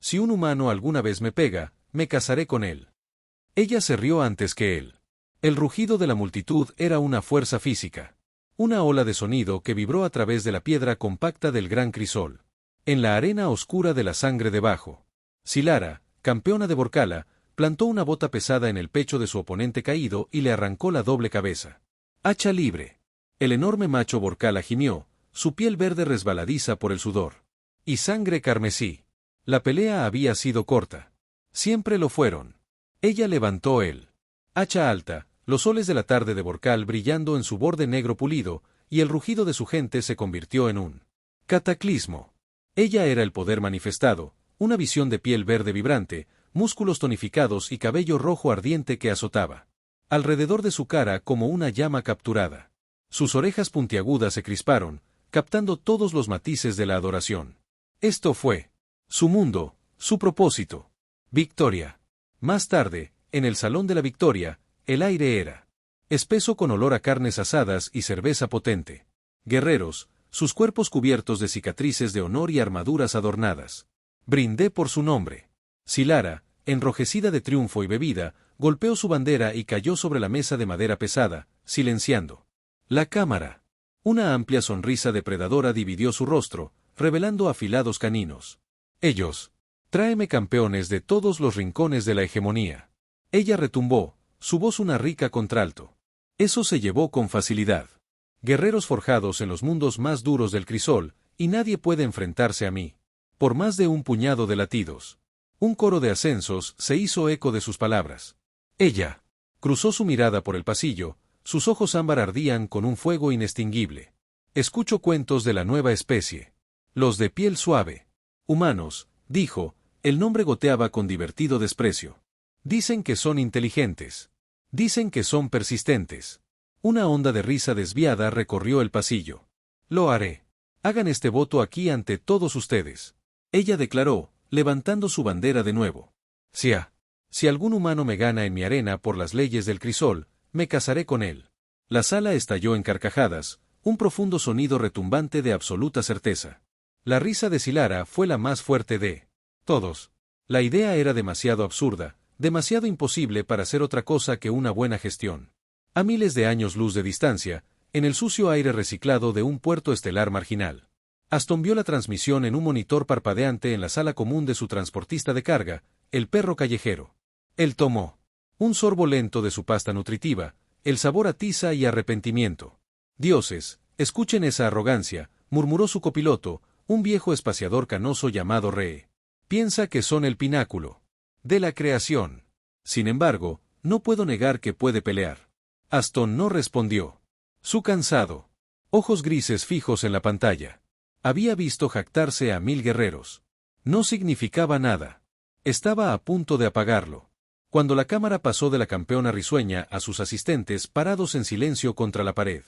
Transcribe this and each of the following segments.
Si un humano alguna vez me pega, me casaré con él. Ella se rió antes que él. El rugido de la multitud era una fuerza física. Una ola de sonido que vibró a través de la piedra compacta del gran crisol. En la arena oscura de la sangre debajo. Silara, campeona de Vorkala, plantó una bota pesada en el pecho de su oponente caído y le arrancó la doble cabeza. Hacha libre. El enorme macho Vorkala gimió, su piel verde resbaladiza por el sudor. Y sangre carmesí. La pelea había sido corta. Siempre lo fueron. Ella levantó el hacha alta, los soles de la tarde de Vorkal brillando en su borde negro pulido, y el rugido de su gente se convirtió en un cataclismo. Ella era el poder manifestado, una visión de piel verde vibrante, músculos tonificados y cabello rojo ardiente que azotaba alrededor de su cara como una llama capturada. Sus orejas puntiagudas se crisparon, captando todos los matices de la adoración. Esto fue su mundo, su propósito. Victoria. Más tarde, en el Salón de la Victoria, el aire era espeso con olor a carnes asadas y cerveza potente. Guerreros, sus cuerpos cubiertos de cicatrices de honor y armaduras adornadas. Brindé por su nombre. Silara, enrojecida de triunfo y bebida, golpeó su bandera y cayó sobre la mesa de madera pesada, silenciando la cámara. Una amplia sonrisa depredadora dividió su rostro, revelando afilados caninos. Ellos. Tráeme campeones de todos los rincones de la hegemonía. Ella retumbó, su voz una rica contralto. Eso se llevó con facilidad. Guerreros forjados en los mundos más duros del crisol, y nadie puede enfrentarse a mí. Por más de un puñado de latidos. Un coro de ascensos se hizo eco de sus palabras. Ella cruzó su mirada por el pasillo, sus ojos ámbar ardían con un fuego inextinguible. Escucho cuentos de la nueva especie. Los de piel suave. Humanos, dijo, el nombre goteaba con divertido desprecio. Dicen que son inteligentes. Dicen que son persistentes. Una onda de risa desviada recorrió el pasillo. Lo haré. Hagan este voto aquí ante todos ustedes. Ella declaró, levantando su bandera de nuevo. Si algún humano me gana en mi arena por las leyes del crisol, me casaré con él. La sala estalló en carcajadas, un profundo sonido retumbante de absoluta certeza. La risa de Silara fue la más fuerte de todos. La idea era demasiado absurda, demasiado imposible para ser otra cosa que una buena gestión. A miles de años luz de distancia, en el sucio aire reciclado de un puerto estelar marginal. Aston vio la transmisión en un monitor parpadeante en la sala común de su transportista de carga, el perro callejero. Él tomó un sorbo lento de su pasta nutritiva, el sabor a tiza y arrepentimiento. Dioses, escuchen esa arrogancia, murmuró su copiloto, un viejo espaciador canoso llamado Ree. Piensa que son el pináculo de la creación. Sin embargo, no puedo negar que puede pelear. Aston no respondió. Su cansado ojos grises fijos en la pantalla. Había visto jactarse a 1000 guerreros. No significaba nada. Estaba a punto de apagarlo. Cuando la cámara pasó de la campeona risueña a sus asistentes parados en silencio contra la pared.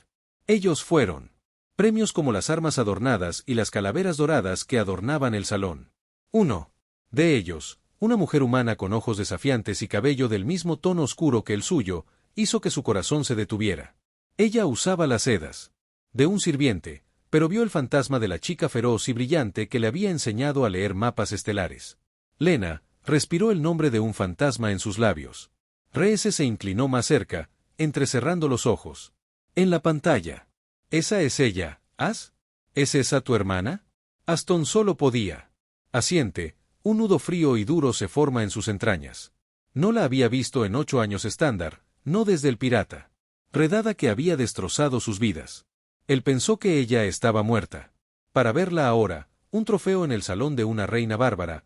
Ellos fueron premios como las armas adornadas y las calaveras doradas que adornaban el salón. Uno de ellos, una mujer humana con ojos desafiantes y cabello del mismo tono oscuro que el suyo, hizo que su corazón se detuviera. Ella usaba las sedas de un sirviente, pero vio el fantasma de la chica feroz y brillante que le había enseñado a leer mapas estelares. Lena respiró el nombre de un fantasma en sus labios. Reese se inclinó más cerca, entrecerrando los ojos. En la pantalla. ¿Esa es ella, As? ¿Es esa tu hermana? Aston solo podía. Asiente, un nudo frío y duro se forma en sus entrañas. No la había visto en 8 años estándar, no desde el pirata. Redada que había destrozado sus vidas. Él pensó que ella estaba muerta. Para verla ahora, un trofeo en el salón de una reina bárbara,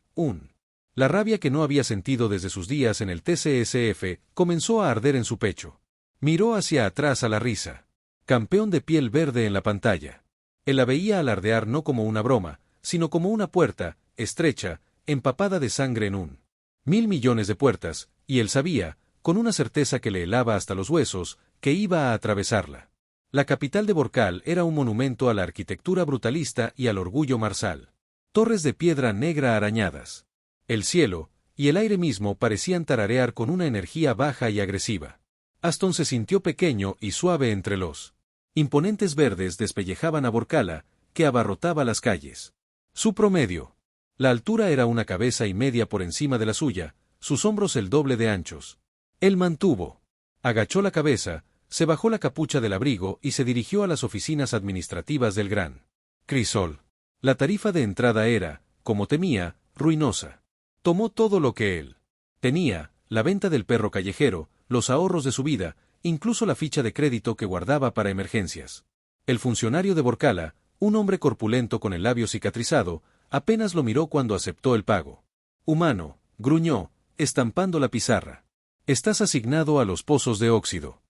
La rabia que no había sentido desde sus días en el TCSF, comenzó a arder en su pecho. Miró hacia atrás a la risa. Campeón de piel verde en la pantalla. Él la veía alardear no como una broma, sino como una puerta, estrecha, empapada de sangre en 1.000 millones de puertas, y él sabía, con una certeza que le helaba hasta los huesos, que iba a atravesarla. La capital de Vorkal era un monumento a la arquitectura brutalista y al orgullo marcial. Torres de piedra negra arañadas. El cielo, y el aire mismo parecían tararear con una energía baja y agresiva. Aston se sintió pequeño y suave entre los imponentes verdes despellejaban a Vorkala, que abarrotaba las calles. Su promedio. La altura era una cabeza y media por encima de la suya, sus hombros el doble de anchos. Él mantuvo. Agachó la cabeza, se bajó la capucha del abrigo y se dirigió a las oficinas administrativas del Gran Crisol. La tarifa de entrada era, como temía, ruinosa. Tomó todo lo que él tenía, la venta del perro callejero, los ahorros de su vida, incluso la ficha de crédito que guardaba para emergencias. El funcionario de Borcala, un hombre corpulento con el labio cicatrizado, apenas lo miró cuando aceptó el pago. Humano, gruñó, estampando la pizarra. Estás asignado a los pozos de óxido.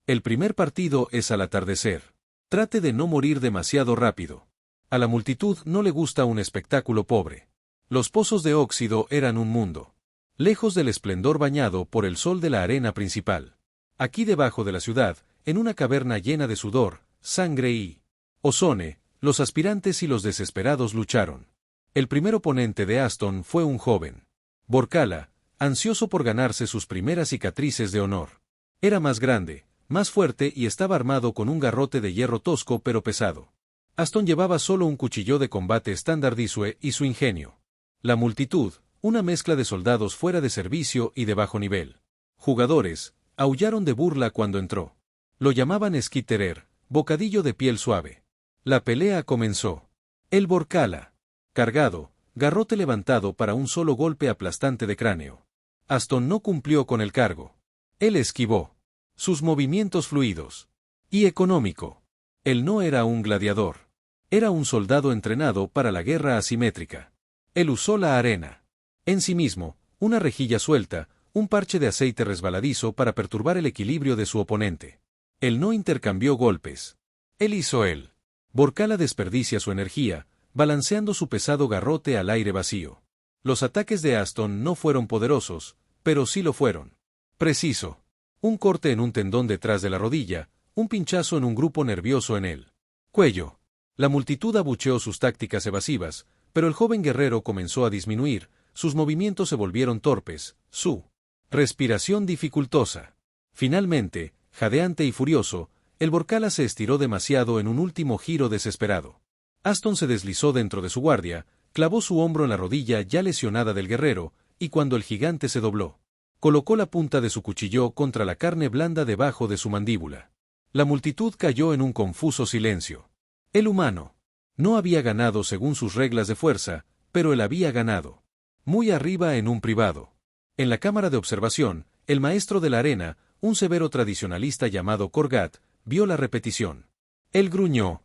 El primer partido es al atardecer. Trate de no morir demasiado rápido. A la multitud no le gusta un espectáculo pobre. Los pozos de óxido eran un mundo. Lejos del esplendor bañado por el sol de la arena principal. Aquí debajo de la ciudad, en una caverna llena de sudor, sangre y ozone, los aspirantes y los desesperados lucharon. El primer oponente de Aston fue un joven. Borcala, ansioso por ganarse sus primeras cicatrices de honor. Era más grande, más fuerte y estaba armado con un garrote de hierro tosco pero pesado. Aston llevaba solo un cuchillo de combate estándar Disue y su ingenio. La multitud, una mezcla de soldados fuera de servicio y de bajo nivel. Jugadores, aullaron de burla cuando entró. Lo llamaban Skitterer, bocadillo de piel suave. La pelea comenzó. El Borcala, cargado, garrote levantado para un solo golpe aplastante de cráneo. Aston no cumplió con el cargo. Él esquivó. Sus movimientos fluidos. Y económico. Él no era un gladiador. Era un soldado entrenado para la guerra asimétrica. Él usó la arena. En sí mismo, una rejilla suelta, un parche de aceite resbaladizo para perturbar el equilibrio de su oponente. Él no intercambió golpes. Él hizo él. Borcala desperdicia su energía, balanceando su pesado garrote al aire vacío. Los ataques de Aston no fueron poderosos, pero sí lo fueron. Preciso. Un corte en un tendón detrás de la rodilla, un pinchazo en un grupo nervioso en el cuello. La multitud abucheó sus tácticas evasivas, pero el joven guerrero comenzó a disminuir, sus movimientos se volvieron torpes, su respiración dificultosa. Finalmente, jadeante y furioso, el Borcala se estiró demasiado en un último giro desesperado. Aston se deslizó dentro de su guardia, clavó su hombro en la rodilla ya lesionada del guerrero, y cuando el gigante se dobló, colocó la punta de su cuchillo contra la carne blanda debajo de su mandíbula. La multitud cayó en un confuso silencio. El humano no había ganado según sus reglas de fuerza, pero él había ganado. Muy arriba en un privado. En la cámara de observación, el maestro de la arena, un severo tradicionalista llamado Corgat, vio la repetición. Él gruñó,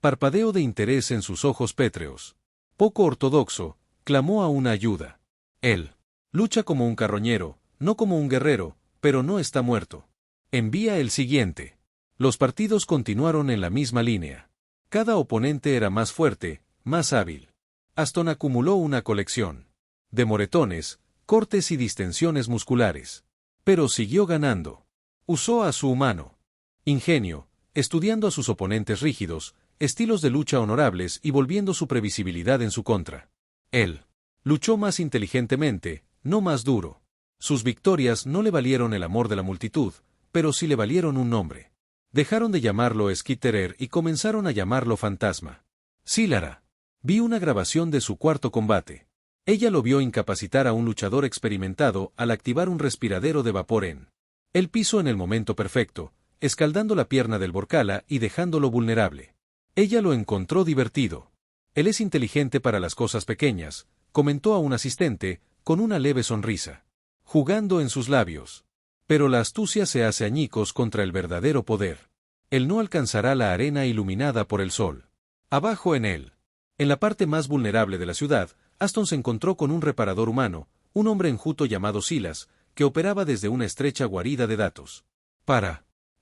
parpadeo de interés en sus ojos pétreos. Poco ortodoxo, clamó a una ayuda. Él lucha como un carroñero, no como un guerrero, pero no está muerto. Envía el siguiente. Los partidos continuaron en la misma línea. Cada oponente era más fuerte, más hábil. Aston acumuló una colección de moretones, cortes y distensiones musculares. Pero siguió ganando. Usó a su humano ingenio, estudiando a sus oponentes rígidos, estilos de lucha honorables y volviendo su previsibilidad en su contra. Él luchó más inteligentemente, no más duro. Sus victorias no le valieron el amor de la multitud, pero sí le valieron un nombre. Dejaron de llamarlo Skitterer y comenzaron a llamarlo Fantasma. Sílara. Vi una grabación de su cuarto combate. Ella lo vio incapacitar a un luchador experimentado al activar un respiradero de vapor en el piso en el momento perfecto, escaldando la pierna del Borcala y dejándolo vulnerable. Ella lo encontró divertido. Él es inteligente para las cosas pequeñas, comentó a un asistente, con una leve sonrisa, jugando en sus labios. Pero la astucia se hace añicos contra el verdadero poder. Él no alcanzará la arena iluminada por el sol. Abajo en él. En la parte más vulnerable de la ciudad, Aston se encontró con un reparador humano, un hombre enjuto llamado Silas, que operaba desde una estrecha guarida de datos.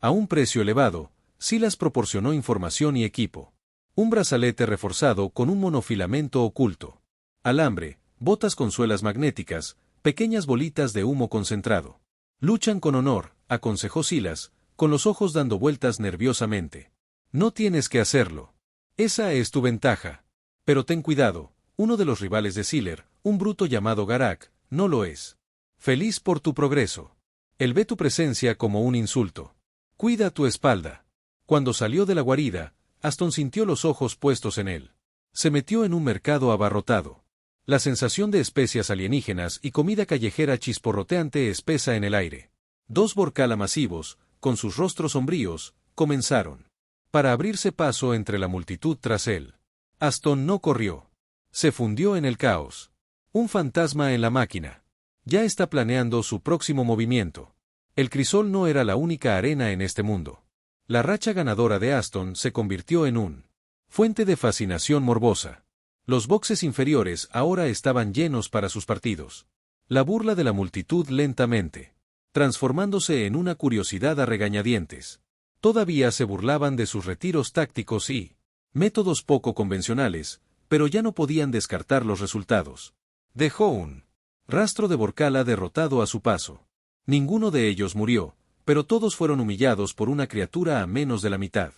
A un precio elevado, Silas proporcionó información y equipo. Un brazalete reforzado con un monofilamento oculto. Alambre, botas con suelas magnéticas, pequeñas bolitas de humo concentrado. Luchan con honor, aconsejó Silas, con los ojos dando vueltas nerviosamente. No tienes que hacerlo. Esa es tu ventaja. Pero ten cuidado, uno de los rivales de Siller, un bruto llamado Garak, no lo es. Feliz por tu progreso. Él ve tu presencia como un insulto. Cuida tu espalda. Cuando salió de la guarida, Aston sintió los ojos puestos en él. Se metió en un mercado abarrotado. La sensación de especias alienígenas y comida callejera chisporroteante espesa en el aire. 2 Vorkala masivos, con sus rostros sombríos, comenzaron. Para abrirse paso entre la multitud tras él. Aston no corrió. Se fundió en el caos. Un fantasma en la máquina. Ya está planeando su próximo movimiento. El crisol no era la única arena en este mundo. La racha ganadora de Aston se convirtió en un fuente de fascinación morbosa. Los boxes inferiores ahora estaban llenos para sus partidos. La burla de la multitud lentamente, transformándose en una curiosidad a regañadientes. Todavía se burlaban de sus retiros tácticos y métodos poco convencionales, pero ya no podían descartar los resultados. Dejó un rastro de Vorkala derrotado a su paso. Ninguno de ellos murió, pero todos fueron humillados por una criatura a menos de la mitad.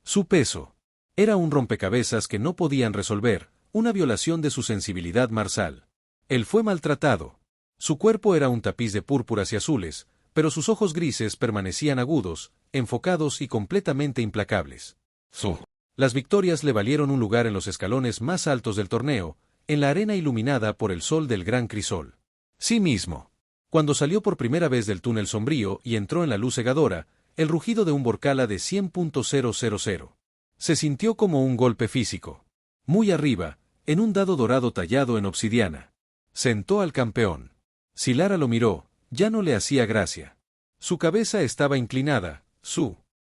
Su peso era un rompecabezas que no podían resolver, una violación de su sensibilidad marcial. Él fue maltratado. Su cuerpo era un tapiz de púrpuras y azules, pero sus ojos grises permanecían agudos, enfocados y completamente implacables. Las victorias le valieron un lugar en los escalones más altos del torneo, en la arena iluminada por el sol del gran crisol. Sí mismo. Cuando salió por primera vez del túnel sombrío y entró en la luz cegadora, el rugido de un Vorkala de 100.000. Se sintió como un golpe físico. Muy arriba, en un dado dorado tallado en obsidiana. Sentó al campeón. Si Lara lo miró, ya no le hacía gracia. Su cabeza estaba inclinada,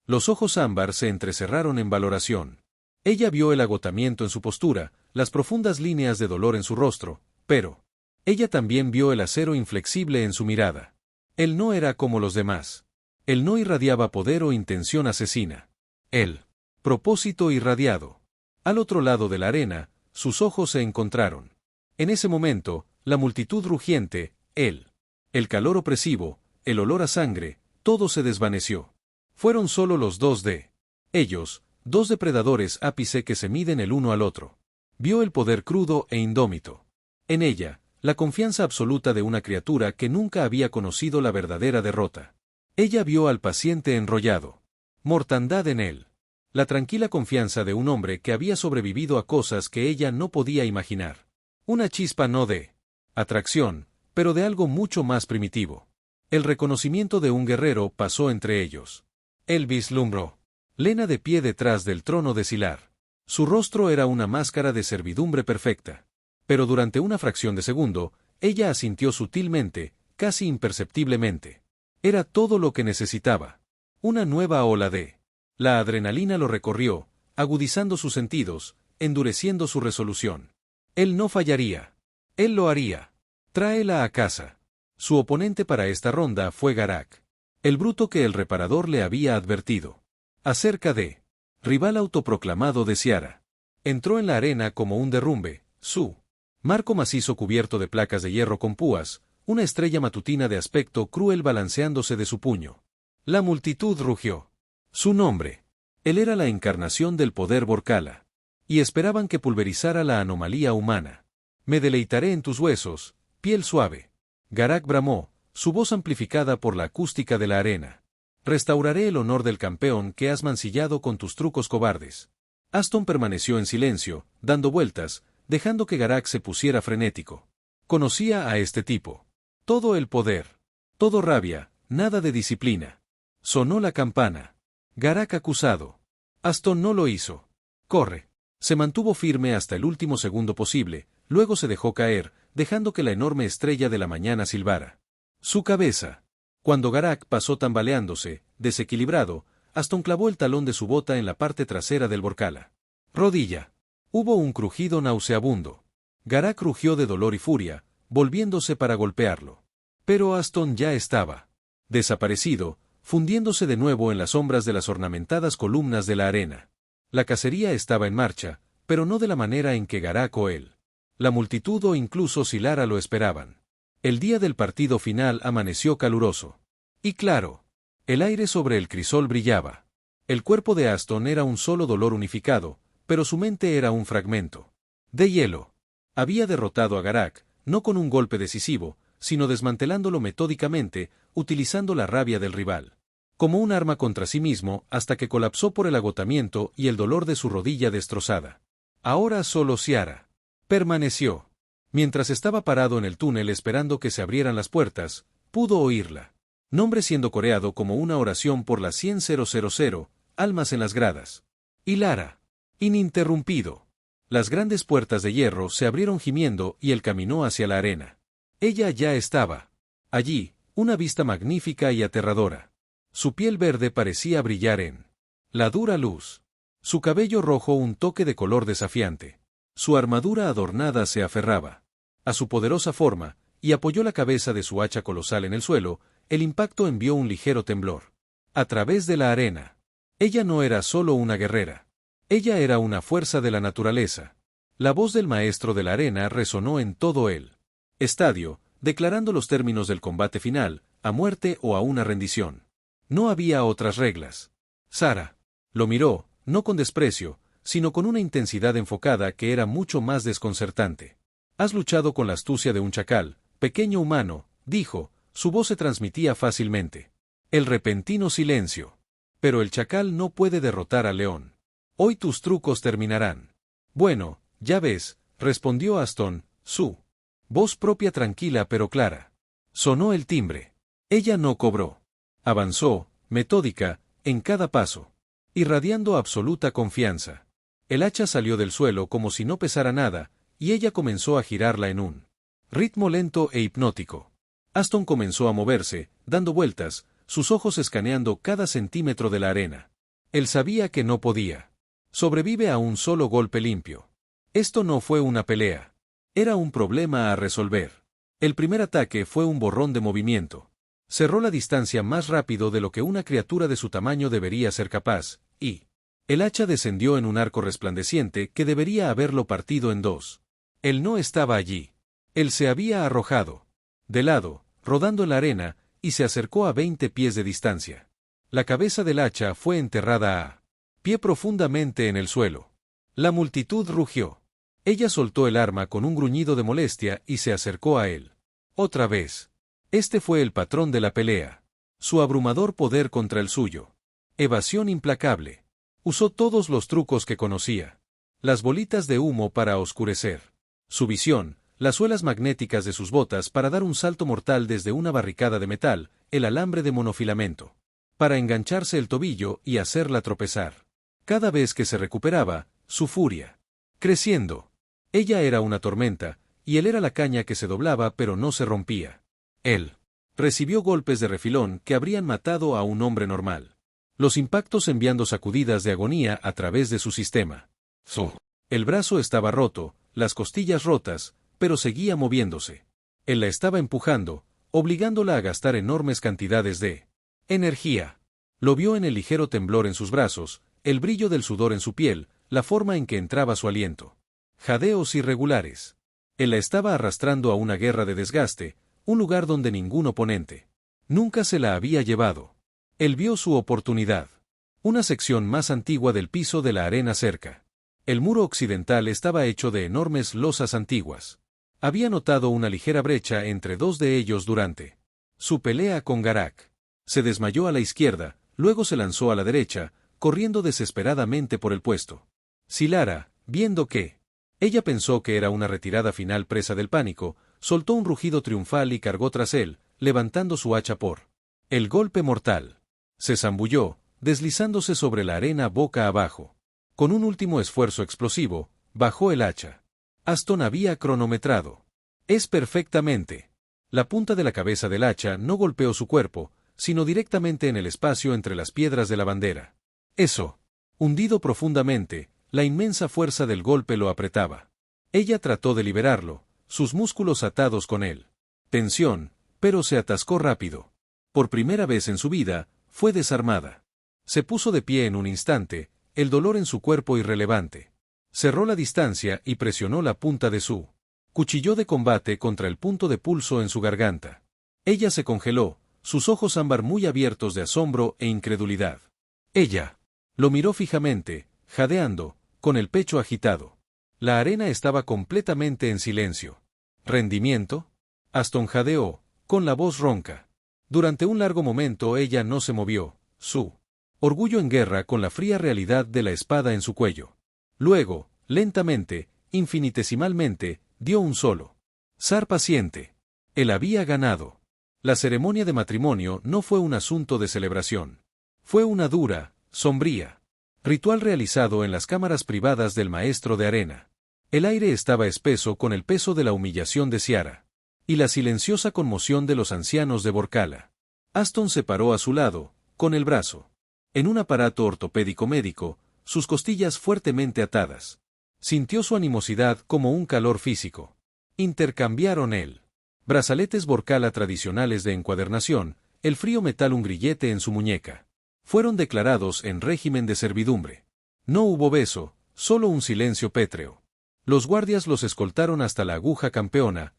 los ojos ámbar se entrecerraron en valoración. Ella vio el agotamiento en su postura, las profundas líneas de dolor en su rostro, pero ella también vio el acero inflexible en su mirada. Él no era como los demás. Él no irradiaba poder o intención asesina. Él, propósito irradiado. Al otro lado de la arena, sus ojos se encontraron. En ese momento, la multitud rugiente, el calor opresivo, el olor a sangre, todo se desvaneció. Fueron solo los dos de ellos, 2 depredadores ápice que se miden el uno al otro. Vio el poder crudo e indómito. En ella, la confianza absoluta de una criatura que nunca había conocido la verdadera derrota. Ella vio al paciente enrollado. Mortandad en él. La tranquila confianza de un hombre que había sobrevivido a cosas que ella no podía imaginar. Una chispa no de atracción, pero de algo mucho más primitivo. El reconocimiento de un guerrero pasó entre ellos. Él vislumbró Lena de pie detrás del trono de Sylar. Su rostro era una máscara de servidumbre perfecta. Pero durante una fracción de segundo, ella asintió sutilmente, casi imperceptiblemente. Era todo lo que necesitaba. Una nueva ola de la adrenalina lo recorrió, agudizando sus sentidos, endureciendo su resolución. Él no fallaría. Él lo haría. Tráela a casa. Su oponente para esta ronda fue Garak. El bruto que el reparador le había advertido. Acerca de rival autoproclamado de Ciara. Entró en la arena como un derrumbe, su marco macizo cubierto de placas de hierro con púas, una estrella matutina de aspecto cruel balanceándose de su puño. La multitud rugió. Su nombre. Él era la encarnación del poder Vorkala. Y esperaban que pulverizara la anomalía humana. Me deleitaré en tus huesos, piel suave. Garak bramó, su voz amplificada por la acústica de la arena. Restauraré el honor del campeón que has mancillado con tus trucos cobardes. Aston permaneció en silencio, dando vueltas, dejando que Garak se pusiera frenético. Conocía a este tipo. Todo el poder. Todo rabia, nada de disciplina. Sonó la campana. Garak acusado. Aston no lo hizo. Corre. Se mantuvo firme hasta el último segundo posible, luego se dejó caer, dejando que la enorme estrella de la mañana silbara. Su cabeza. Cuando Garak pasó tambaleándose, desequilibrado, Aston clavó el talón de su bota en la parte trasera del Vorkala. Rodilla. Hubo un crujido nauseabundo. Garak rugió de dolor y furia, volviéndose para golpearlo. Pero Aston ya estaba desaparecido, fundiéndose de nuevo en las sombras de las ornamentadas columnas de la arena. La cacería estaba en marcha, pero no de la manera en que Garak o él, la multitud o incluso Sylara lo esperaban. El día del partido final amaneció caluroso. Y claro, el aire sobre el crisol brillaba. El cuerpo de Aston era un solo dolor unificado, pero su mente era un fragmento de hielo. Había derrotado a Garak, no con un golpe decisivo, sino desmantelándolo metódicamente, utilizando la rabia del rival como un arma contra sí mismo hasta que colapsó por el agotamiento y el dolor de su rodilla destrozada. Ahora solo Ciara. Permaneció. Mientras estaba parado en el túnel esperando que se abrieran las puertas, pudo oírla. Nombre siendo coreado como una oración por las 100.000 almas en las gradas. Y Lara. Ininterrumpido. Las grandes puertas de hierro se abrieron gimiendo y él caminó hacia la arena. Ella ya estaba. Allí, una vista magnífica y aterradora. Su piel verde parecía brillar en la dura luz. Su cabello rojo un toque de color desafiante. Su armadura adornada se aferraba a su poderosa forma, y apoyó la cabeza de su hacha colosal en el suelo. El impacto envió un ligero temblor a través de la arena. Ella no era solo una guerrera. Ella era una fuerza de la naturaleza. La voz del maestro de la arena resonó en todo el estadio, declarando los términos del combate final, a muerte o a una rendición. No había otras reglas. Sara lo miró, no con desprecio, sino con una intensidad enfocada que era mucho más desconcertante. Has luchado con la astucia de un chacal, pequeño humano, dijo, su voz se transmitía fácilmente. El repentino silencio. Pero el chacal no puede derrotar al león. Hoy tus trucos terminarán. Bueno, ya ves, respondió Aston, su voz propia tranquila pero clara. Sonó el timbre. Ella no cobró. Avanzó, metódica, en cada paso. Irradiando absoluta confianza. El hacha salió del suelo como si no pesara nada, y ella comenzó a girarla en un ritmo lento e hipnótico. Aston comenzó a moverse, dando vueltas, sus ojos escaneando cada centímetro de la arena. Él sabía que no podía. Sobrevive a un solo golpe limpio. Esto no fue una pelea. Era un problema a resolver. El primer ataque fue un borrón de movimiento. Cerró la distancia más rápido de lo que una criatura de su tamaño debería ser capaz, y el hacha descendió en un arco resplandeciente que debería haberlo partido en dos. Él no estaba allí. Él se había arrojado de lado, rodando en la arena, y se acercó a 20 pies de distancia. La cabeza del hacha fue enterrada a pie profundamente en el suelo. La multitud rugió. Ella soltó el arma con un gruñido de molestia y se acercó a él. Otra vez. Este fue el patrón de la pelea. Su abrumador poder contra el suyo. Evasión implacable. Usó todos los trucos que conocía. Las bolitas de humo para oscurecer su visión, las suelas magnéticas de sus botas para dar un salto mortal desde una barricada de metal, el alambre de monofilamento, para engancharse el tobillo y hacerla tropezar. Cada vez que se recuperaba, su furia creciendo. Ella era una tormenta, y él era la caña que se doblaba pero no se rompía. Él recibió golpes de refilón que habrían matado a un hombre normal. Los impactos enviando sacudidas de agonía a través de su sistema. El brazo estaba roto, las costillas rotas, pero seguía moviéndose. Él la estaba empujando, obligándola a gastar enormes cantidades de energía. Lo vio en el ligero temblor en sus brazos, el brillo del sudor en su piel, la forma en que entraba su aliento. Jadeos irregulares. Él la estaba arrastrando a una guerra de desgaste, un lugar donde ningún oponente nunca se la había llevado. Él vio su oportunidad. Una sección más antigua del piso de la arena cerca. El muro occidental estaba hecho de enormes losas antiguas. Había notado una ligera brecha entre dos de ellos durante su pelea con Garak. Se desmayó a la izquierda, luego se lanzó a la derecha, corriendo desesperadamente por el puesto. Lara, viendo que ella pensó que era una retirada final presa del pánico, soltó un rugido triunfal y cargó tras él, levantando su hacha por el golpe mortal. Se zambulló, deslizándose sobre la arena boca abajo. Con un último esfuerzo explosivo, bajó el hacha. Aston había cronometrado. Es perfectamente. La punta de la cabeza del hacha no golpeó su cuerpo, sino directamente en el espacio entre las piedras de la bandera. Eso. Hundido profundamente, la inmensa fuerza del golpe lo apretaba. Ella trató de liberarlo, sus músculos atados con él. Tensión, pero se atascó rápido. Por primera vez en su vida, fue desarmada. Se puso de pie en un instante, el dolor en su cuerpo irrelevante. Cerró la distancia y presionó la punta de su cuchillo de combate contra el punto de pulso en su garganta. Ella se congeló, sus ojos ámbar muy abiertos de asombro e incredulidad. Ella lo miró fijamente, jadeando, con el pecho agitado. La arena estaba completamente en silencio. ¿Rendimiento? Aston jadeó, con la voz ronca. Durante un largo momento ella no se movió, su orgullo en guerra con la fría realidad de la espada en su cuello. Luego, Lentamente, infinitesimalmente, dio un solo zar paciente. Él había ganado. La ceremonia de matrimonio no fue un asunto de celebración. Fue una dura, sombría ritual realizado en las cámaras privadas del maestro de arena. El aire estaba espeso con el peso de la humillación de Ciara y la silenciosa conmoción de los ancianos de Vorkala. Aston se paró a su lado, con el brazo en un aparato ortopédico médico, sus costillas fuertemente atadas. Sintió su animosidad como un calor físico. Intercambiaron el brazaletes Vorkala tradicionales de encuadernación, el frío metal un grillete en su muñeca. Fueron declarados en régimen de servidumbre. No hubo beso, solo un silencio pétreo. Los guardias los escoltaron hasta la aguja campeona,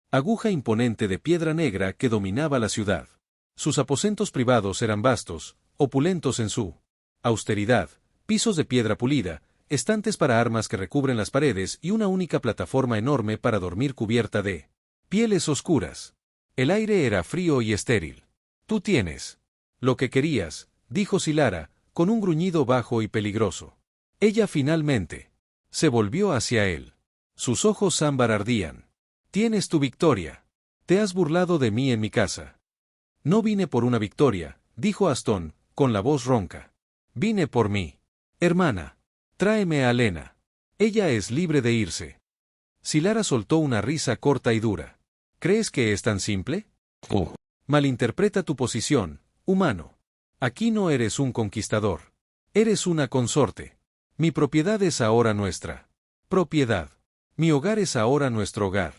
aguja imponente de piedra negra que dominaba la ciudad. Sus aposentos privados eran vastos, opulentos en su austeridad, pisos de piedra pulida, estantes para armas que recubren las paredes y una única plataforma enorme para dormir cubierta de pieles oscuras. El aire era frío y estéril. Tú tienes lo que querías, dijo Silara, con un gruñido bajo y peligroso. Ella finalmente se volvió hacia él. Sus ojos ámbar ardían. Tienes tu victoria. Te has burlado de mí en mi casa. No vine por una victoria, dijo Aston, con la voz ronca. Vine por mí. Hermana. Tráeme a Lena. Ella es libre de irse. Silara soltó una risa corta y dura. ¿Crees que es tan simple? Oh. Malinterpreta tu posición, humano. Aquí no eres un conquistador. Eres una consorte. Mi propiedad es ahora nuestra propiedad. Mi hogar es ahora nuestro hogar.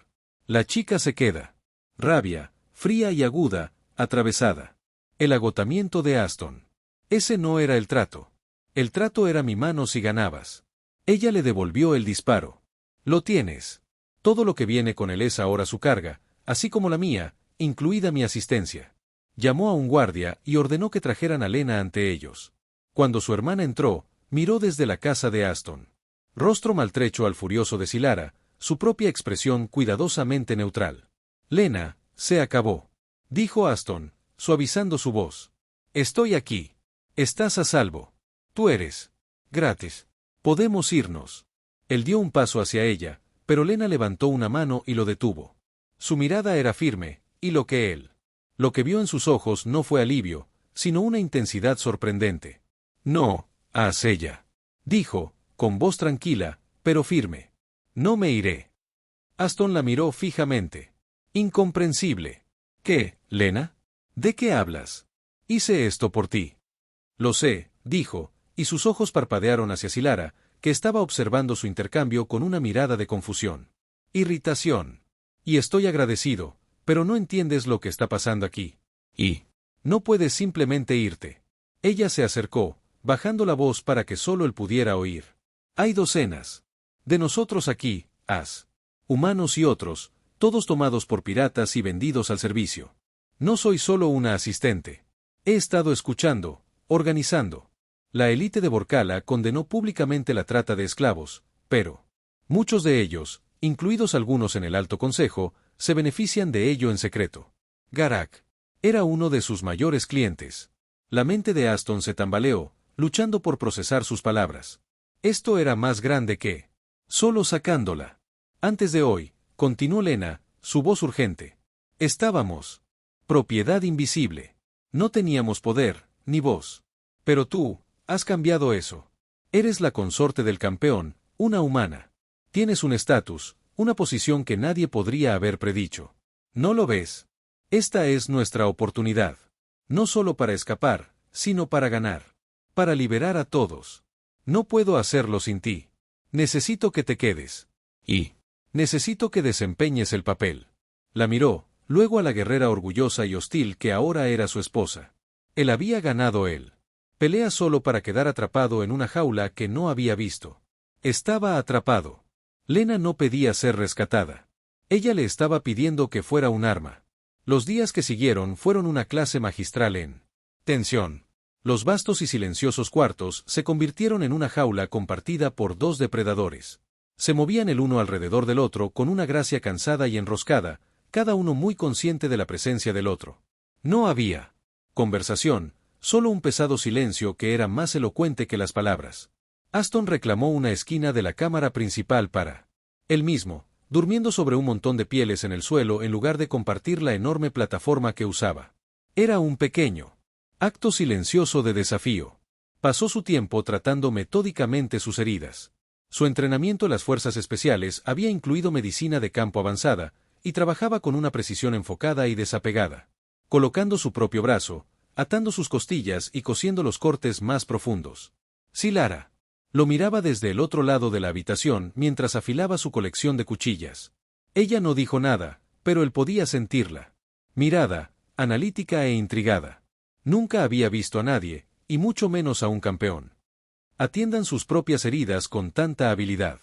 La chica se queda. Rabia, fría y aguda, atravesada. El agotamiento de Aston. Ese no era el trato. El trato era mi mano si ganabas. Ella le devolvió el disparo. Lo tienes. Todo lo que viene con él es ahora su carga, así como la mía, incluida mi asistencia. Llamó a un guardia y ordenó que trajeran a Lena ante ellos. Cuando su hermana entró, miró desde la casa de Aston. Rostro maltrecho al furioso de Silara, su propia expresión cuidadosamente neutral. Lena, se acabó. Dijo Aston, suavizando su voz. Estoy aquí. Estás a salvo. Tú eres gratis. Podemos irnos. Él dio un paso hacia ella, pero Lena levantó una mano y lo detuvo. Su mirada era firme, y lo que vio en sus ojos no fue alivio, sino una intensidad sorprendente. No, haz ella. Dijo, con voz tranquila, pero firme. No me iré. Aston la miró fijamente. Incomprensible. ¿Qué, Lena? ¿De qué hablas? Hice esto por ti. Lo sé, dijo, y sus ojos parpadearon hacia Silara, que estaba observando su intercambio con una mirada de confusión. Irritación. Y estoy agradecido, pero no entiendes lo que está pasando aquí. Y no puedes simplemente irte. Ella se acercó, bajando la voz para que solo él pudiera oír. Hay docenas de nosotros aquí, humanos y otros, todos tomados por piratas y vendidos al servicio. No soy solo una asistente. He estado escuchando, organizando. La élite de Vorkala condenó públicamente la trata de esclavos, pero muchos de ellos, incluidos algunos en el Alto Consejo, se benefician de ello en secreto. Garak era uno de sus mayores clientes. La mente de Aston se tambaleó, luchando por procesar sus palabras. Esto era más grande que solo sacándola. Antes de hoy, continuó Lena, su voz urgente. Estábamos propiedad invisible. No teníamos poder, ni voz. Pero tú, has cambiado eso. Eres la consorte del campeón, una humana. Tienes un estatus, una posición que nadie podría haber predicho. ¿No lo ves? Esta es nuestra oportunidad. No solo para escapar, sino para ganar. Para liberar a todos. No puedo hacerlo sin ti. Necesito que te quedes. Y necesito que desempeñes el papel. La miró, luego a la guerrera orgullosa y hostil que ahora era su esposa. Él había ganado él. Pelea solo para quedar atrapado en una jaula que no había visto. Estaba atrapado. Lena no pedía ser rescatada. Ella le estaba pidiendo que fuera un arma. Los días que siguieron fueron una clase magistral en tensión. Los vastos y silenciosos cuartos se convirtieron en una jaula compartida por dos depredadores. Se movían el uno alrededor del otro con una gracia cansada y enroscada, cada uno muy consciente de la presencia del otro. No había conversación, solo un pesado silencio que era más elocuente que las palabras. Aston reclamó una esquina de la cámara principal para él mismo, durmiendo sobre un montón de pieles en el suelo en lugar de compartir la enorme plataforma que usaba. Era un pequeño acto silencioso de desafío. Pasó su tiempo tratando metódicamente sus heridas. Su entrenamiento en las fuerzas especiales había incluido medicina de campo avanzada, y trabajaba con una precisión enfocada y desapegada, colocando su propio brazo, atando sus costillas y cosiendo los cortes más profundos. Silara lo miraba desde el otro lado de la habitación mientras afilaba su colección de cuchillas. Ella no dijo nada, pero él podía sentirla. Mirada, analítica e intrigada. Nunca había visto a nadie, y mucho menos a un campeón. Atiendan sus propias heridas con tanta habilidad.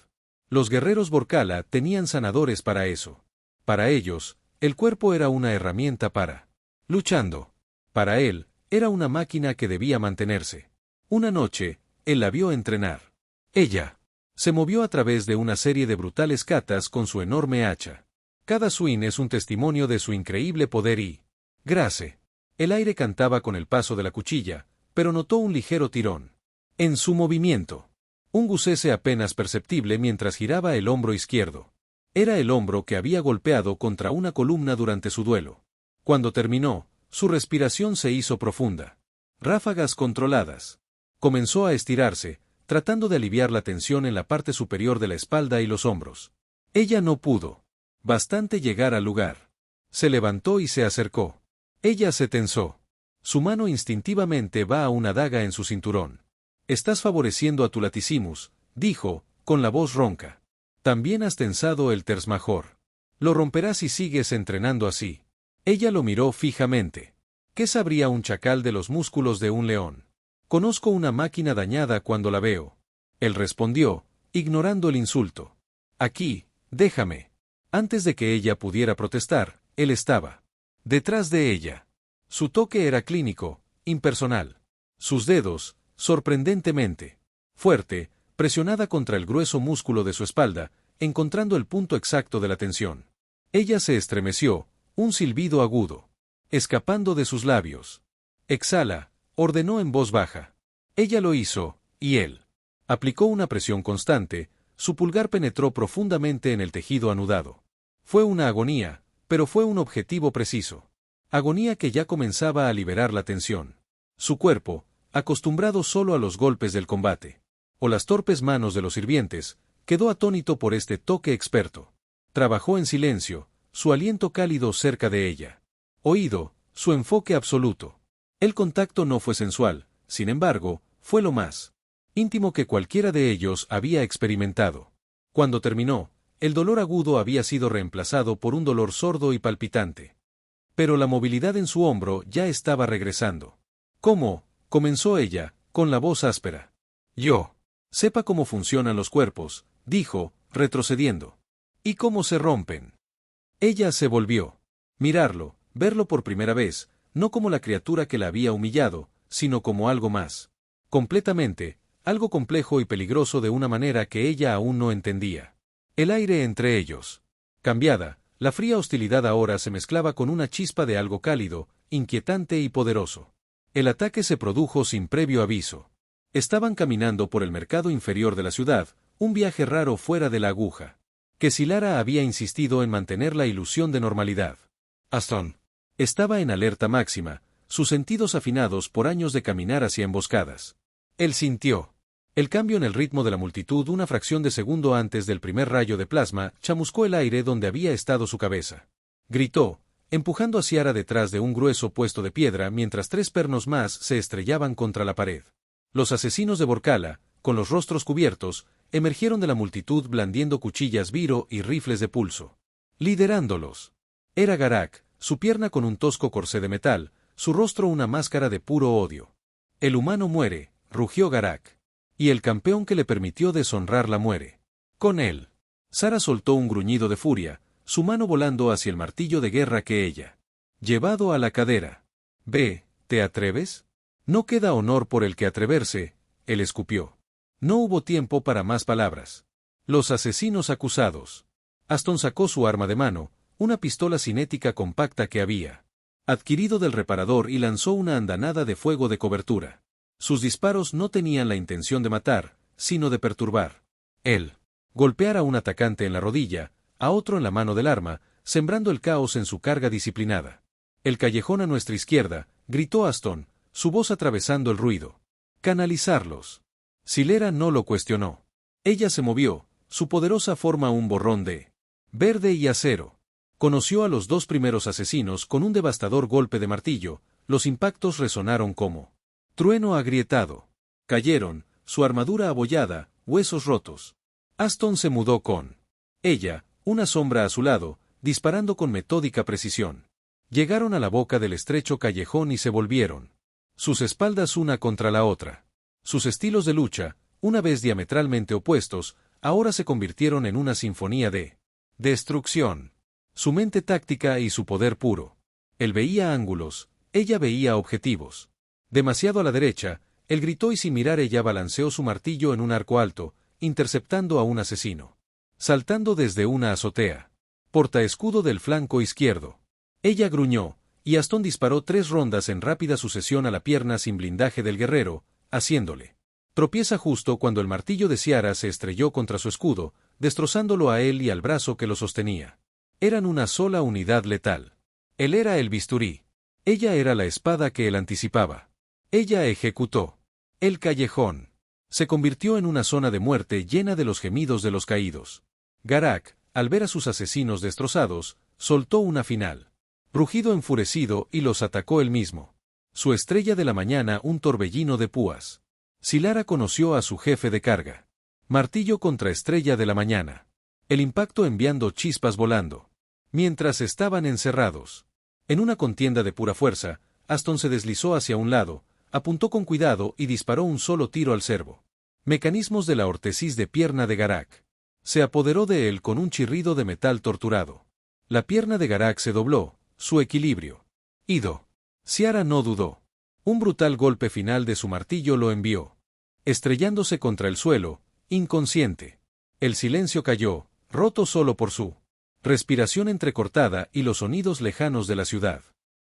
Los guerreros Vorkala tenían sanadores para eso. Para ellos, el cuerpo era una herramienta para luchando. Para él, era una máquina que debía mantenerse. Una noche, él la vio entrenar. Ella se movió a través de una serie de brutales katas con su enorme hacha. Cada swing es un testimonio de su increíble poder y gracia. El aire cantaba con el paso de la cuchilla, pero notó un ligero tirón en su movimiento. Un gucese apenas perceptible mientras giraba el hombro izquierdo. Era el hombro que había golpeado contra una columna durante su duelo. Cuando terminó, su respiración se hizo profunda. Ráfagas controladas. Comenzó a estirarse, tratando de aliviar la tensión en la parte superior de la espalda y los hombros. Ella no pudo bastante llegar al lugar. Se levantó y se acercó. Ella se tensó. Su mano instintivamente va a una daga en su cinturón. Estás favoreciendo a tu Latissimus, dijo, con la voz ronca. También has tensado el Terce Major. Lo romperás si sigues entrenando así. Ella lo miró fijamente. ¿Qué sabría un chacal de los músculos de un león? Conozco una máquina dañada cuando la veo. Él respondió, ignorando el insulto. Aquí, déjame. Antes de que ella pudiera protestar, él estaba detrás de ella. Su toque era clínico, impersonal. Sus dedos, sorprendentemente fuerte, presionada contra el grueso músculo de su espalda, encontrando el punto exacto de la tensión. Ella se estremeció, un silbido agudo escapando de sus labios. Exhala, ordenó en voz baja. Ella lo hizo, y él aplicó una presión constante, su pulgar penetró profundamente en el tejido anudado. Fue una agonía, pero fue un objetivo preciso. Agonía que ya comenzaba a liberar la tensión. Su cuerpo, acostumbrado solo a los golpes del combate, o las torpes manos de los sirvientes, quedó atónito por este toque experto. Trabajó en silencio, su aliento cálido cerca de ella. Oído, su enfoque absoluto. El contacto no fue sensual, sin embargo, fue lo más íntimo que cualquiera de ellos había experimentado. Cuando terminó, el dolor agudo había sido reemplazado por un dolor sordo y palpitante. Pero la movilidad en su hombro ya estaba regresando. ¿Cómo? Comenzó ella, con la voz áspera. Yo sepa cómo funcionan los cuerpos, dijo, retrocediendo. ¿Y cómo se rompen? Ella se volvió. Mirarlo, verlo por primera vez, no como la criatura que la había humillado, sino como algo más. Completamente, algo complejo y peligroso de una manera que ella aún no entendía. El aire entre ellos. Cambiada, la fría hostilidad ahora se mezclaba con una chispa de algo cálido, inquietante y poderoso. El ataque se produjo sin previo aviso. Estaban caminando por el mercado inferior de la ciudad, un viaje raro fuera de la aguja. Que Silara había insistido en mantener la ilusión de normalidad. Aston estaba en alerta máxima, sus sentidos afinados por años de caminar hacia emboscadas. Él sintió el cambio en el ritmo de la multitud una fracción de segundo antes del primer rayo de plasma, chamuscó el aire donde había estado su cabeza. Gritó, empujando a Ciara detrás de un grueso puesto de piedra mientras 3 pernos más se estrellaban contra la pared. Los asesinos de Vorkala, con los rostros cubiertos, emergieron de la multitud blandiendo cuchillas viro y rifles de pulso. Liderándolos era Garak, su pierna con un tosco corsé de metal, su rostro una máscara de puro odio. El humano muere, rugió Garak. Y el campeón que le permitió deshonrarla muere. Con él. Sara soltó un gruñido de furia, su mano volando hacia el martillo de guerra que ella llevado a la cadera. Ve, ¿te atreves? No queda honor por el que atreverse, él escupió. No hubo tiempo para más palabras. Los asesinos acusados. Aston sacó su arma de mano, una pistola cinética compacta que había adquirido del reparador y lanzó una andanada de fuego de cobertura. Sus disparos no tenían la intención de matar, sino de perturbar. Él golpear a un atacante en la rodilla, a otro en la mano del arma, sembrando el caos en su carga disciplinada. El callejón a nuestra izquierda, gritó Aston, su voz atravesando el ruido. Canalizarlos. Silera no lo cuestionó. Ella se movió, su poderosa forma un borrón de verde y acero. Conoció a los dos primeros asesinos con un devastador golpe de martillo, los impactos resonaron como trueno agrietado. Cayeron, su armadura abollada, huesos rotos. Aston se mudó con ella, una sombra a su lado, disparando con metódica precisión. Llegaron a la boca del estrecho callejón y se volvieron. Sus espaldas una contra la otra. Sus estilos de lucha, una vez diametralmente opuestos, ahora se convirtieron en una sinfonía de destrucción. Su mente táctica y su poder puro. Él veía ángulos, ella veía objetivos. Demasiado a la derecha, él gritó y sin mirar ella balanceó su martillo en un arco alto, interceptando a un asesino. Saltando desde una azotea. Portaescudo del flanco izquierdo. Ella gruñó, y Aston disparó 3 rondas en rápida sucesión a la pierna sin blindaje del guerrero, haciéndole tropieza justo cuando el martillo de Ciara se estrelló contra su escudo, destrozándolo a él y al brazo que lo sostenía. Eran una sola unidad letal. Él era el bisturí. Ella era la espada que él anticipaba. Ella ejecutó. El callejón se convirtió en una zona de muerte llena de los gemidos de los caídos. Garak, al ver a sus asesinos destrozados, soltó una final. Rugido enfurecido y los atacó él mismo. Su estrella de la mañana un torbellino de púas. Silara conoció a su jefe de carga. Martillo contra estrella de la mañana. El impacto enviando chispas volando. Mientras estaban encerrados en una contienda de pura fuerza, Aston se deslizó hacia un lado, apuntó con cuidado y disparó un solo tiro al cervo. Mecanismos de la órtesis de pierna de Garak. Se apoderó de él con un chirrido de metal torturado. La pierna de Garak se dobló, su equilibrio. Ido. Ciara no dudó. Un brutal golpe final de su martillo lo envió. Estrellándose contra el suelo, inconsciente. El silencio cayó, roto solo por su respiración entrecortada y los sonidos lejanos de la ciudad.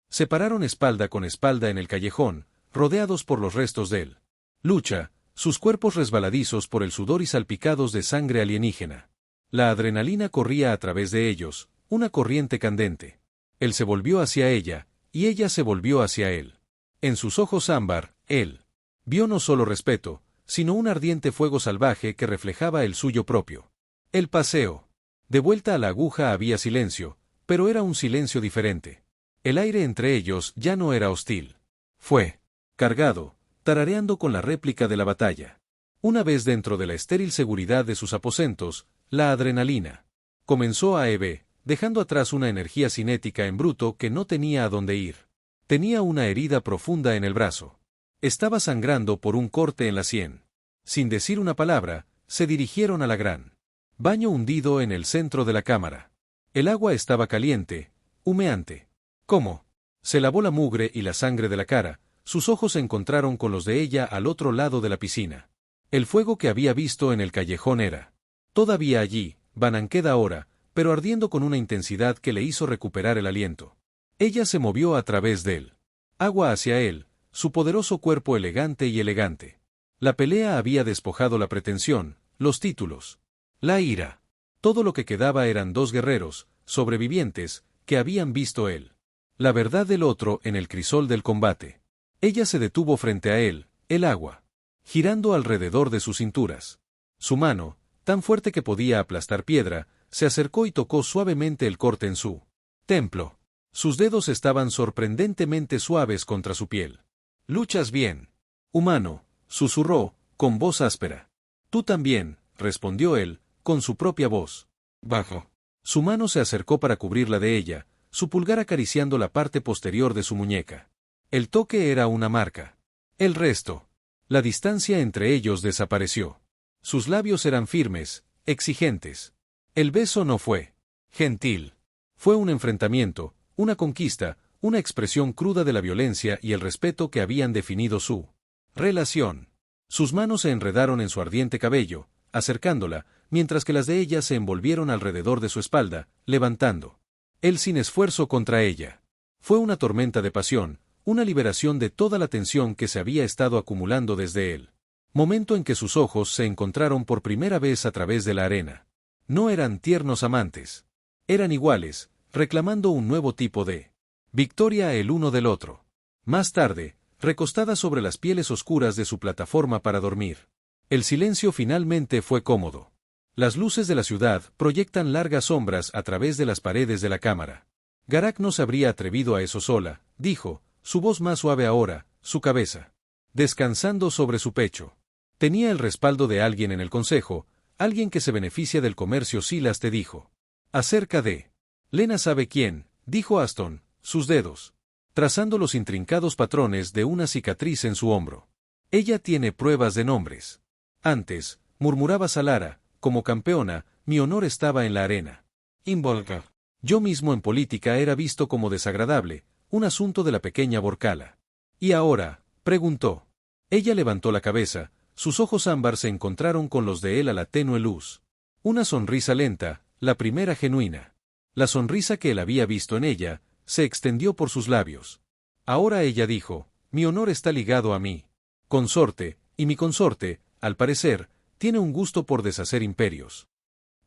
Se pararon espalda con espalda en el callejón, rodeados por los restos de él. Lucha, sus cuerpos resbaladizos por el sudor y salpicados de sangre alienígena. La adrenalina corría a través de ellos, una corriente candente. Él se volvió hacia ella, y ella se volvió hacia él. En sus ojos ámbar, él vio no solo respeto, sino un ardiente fuego salvaje que reflejaba el suyo propio. El paseo. De vuelta a la aguja había silencio, pero era un silencio diferente. El aire entre ellos ya no era hostil. Fue cargado, tarareando con la réplica de la batalla. Una vez dentro de la estéril seguridad de sus aposentos, la adrenalina comenzó a hervir, dejando atrás una energía cinética en bruto que no tenía a dónde ir. Tenía una herida profunda en el brazo. Estaba sangrando por un corte en la sien. Sin decir una palabra, se dirigieron a la gran baño hundido en el centro de la cámara. El agua estaba caliente, humeante. ¿Cómo? Se lavó la mugre y la sangre de la cara, sus ojos se encontraron con los de ella al otro lado de la piscina. El fuego que había visto en el callejón era todavía allí, Bananked ahora, pero ardiendo con una intensidad que le hizo recuperar el aliento. Ella se movió a través del agua hacia él, su poderoso cuerpo elegante y elegante. La pelea había despojado la pretensión, los títulos, la ira. Todo lo que quedaba eran 2 guerreros, sobrevivientes, que habían visto él. La verdad del otro en el crisol del combate. Ella se detuvo frente a él, el agua, girando alrededor de sus cinturas. Su mano, tan fuerte que podía aplastar piedra, se acercó y tocó suavemente el corte en su templo. Sus dedos estaban sorprendentemente suaves contra su piel. «Luchas bien. Humano», susurró, con voz áspera. «Tú también», respondió él, con su propia voz. Bajo. Su mano se acercó para cubrirla de ella, su pulgar acariciando la parte posterior de su muñeca. El toque era una marca. El resto. La distancia entre ellos desapareció. Sus labios eran firmes, exigentes. El beso no fue gentil. Fue un enfrentamiento, una conquista, una expresión cruda de la violencia y el respeto que habían definido su relación. Sus manos se enredaron en su ardiente cabello, acercándola, mientras que las de ella se envolvieron alrededor de su espalda, levantando. Él sin esfuerzo contra ella. Fue una tormenta de pasión, una liberación de toda la tensión que se había estado acumulando desde él. Momento en que sus ojos se encontraron por primera vez a través de la arena. No eran tiernos amantes. Eran iguales, reclamando un nuevo tipo de victoria el uno del otro. Más tarde, recostada sobre las pieles oscuras de su plataforma para dormir. El silencio finalmente fue cómodo. Las luces de la ciudad proyectan largas sombras a través de las paredes de la cámara. Garak no se habría atrevido a eso sola, dijo, su voz más suave ahora, su cabeza descansando sobre su pecho. Tenía el respaldo de alguien en el consejo, alguien que se beneficia del comercio. Silas te dijo. Acerca de Lena sabe quién, dijo Aston, sus dedos trazando los intrincados patrones de una cicatriz en su hombro. Ella tiene pruebas de nombres. Antes, murmuraba Salara, como campeona, mi honor estaba en la arena. Involga. Yo mismo en política era visto como desagradable, un asunto de la pequeña Borcala. ¿Y ahora? Preguntó. Ella levantó la cabeza, sus ojos ámbar se encontraron con los de él a la tenue luz. Una sonrisa lenta, la primera genuina. La sonrisa que él había visto en ella, se extendió por sus labios. Ahora ella dijo, mi honor está ligado a mi consorte, y mi consorte, al parecer, tiene un gusto por deshacer imperios.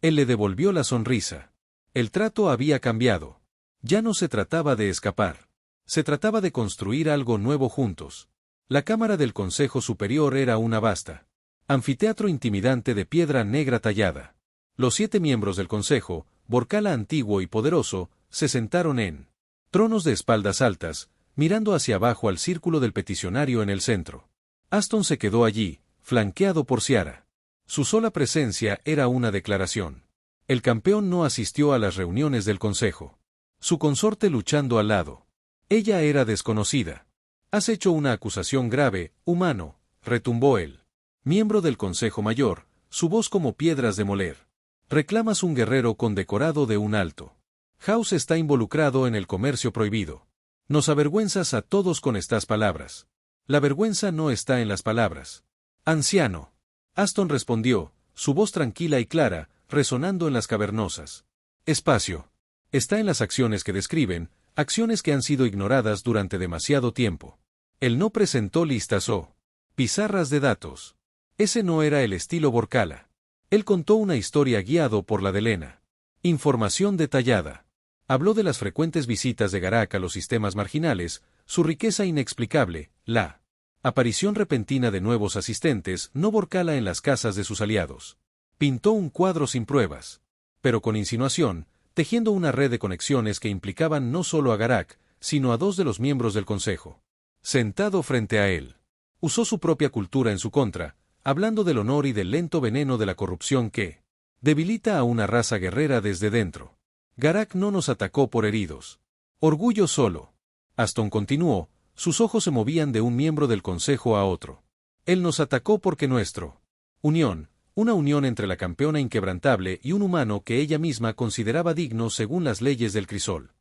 Él le devolvió la sonrisa. El trato había cambiado. Ya no se trataba de escapar. Se trataba de construir algo nuevo juntos. La cámara del Consejo Superior era una vasta anfiteatro intimidante de piedra negra tallada. Los 7 miembros del Consejo, Borcala antiguo y poderoso, se sentaron en tronos de espaldas altas, mirando hacia abajo al círculo del peticionario en el centro. Aston se quedó allí, flanqueado por Ciara. Su sola presencia era una declaración. El campeón no asistió a las reuniones del consejo. Su consorte luchando al lado. Ella era desconocida. Has hecho una acusación grave, humano, retumbó él. Miembro del Consejo Mayor, su voz como piedras de moler. Reclamas un guerrero condecorado de un alto. House está involucrado en el comercio prohibido. Nos avergüenzas a todos con estas palabras. La vergüenza no está en las palabras. Anciano. Aston respondió, su voz tranquila y clara, resonando en las cavernosas. Espacio. Está en las acciones que describen, acciones que han sido ignoradas durante demasiado tiempo. Él no presentó listas o pizarras de datos. Ese no era el estilo Borcala. Él contó una historia guiado por la de Lena. Información detallada. Habló de las frecuentes visitas de Garak a los sistemas marginales, su riqueza inexplicable, la aparición repentina de nuevos asistentes, no Borcala en las casas de sus aliados. Pintó un cuadro sin pruebas, pero con insinuación, tejiendo una red de conexiones que implicaban no solo a Garak, sino a 2 de los miembros del consejo. Sentado frente a él, usó su propia cultura en su contra, hablando del honor y del lento veneno de la corrupción que debilita a una raza guerrera desde dentro. Garak no nos atacó por heridos. Orgullo solo. Aston continuó, sus ojos se movían de un miembro del consejo a otro. Él nos atacó porque nuestro unión, una unión entre la campeona inquebrantable y un humano que ella misma consideraba digno según las leyes del crisol.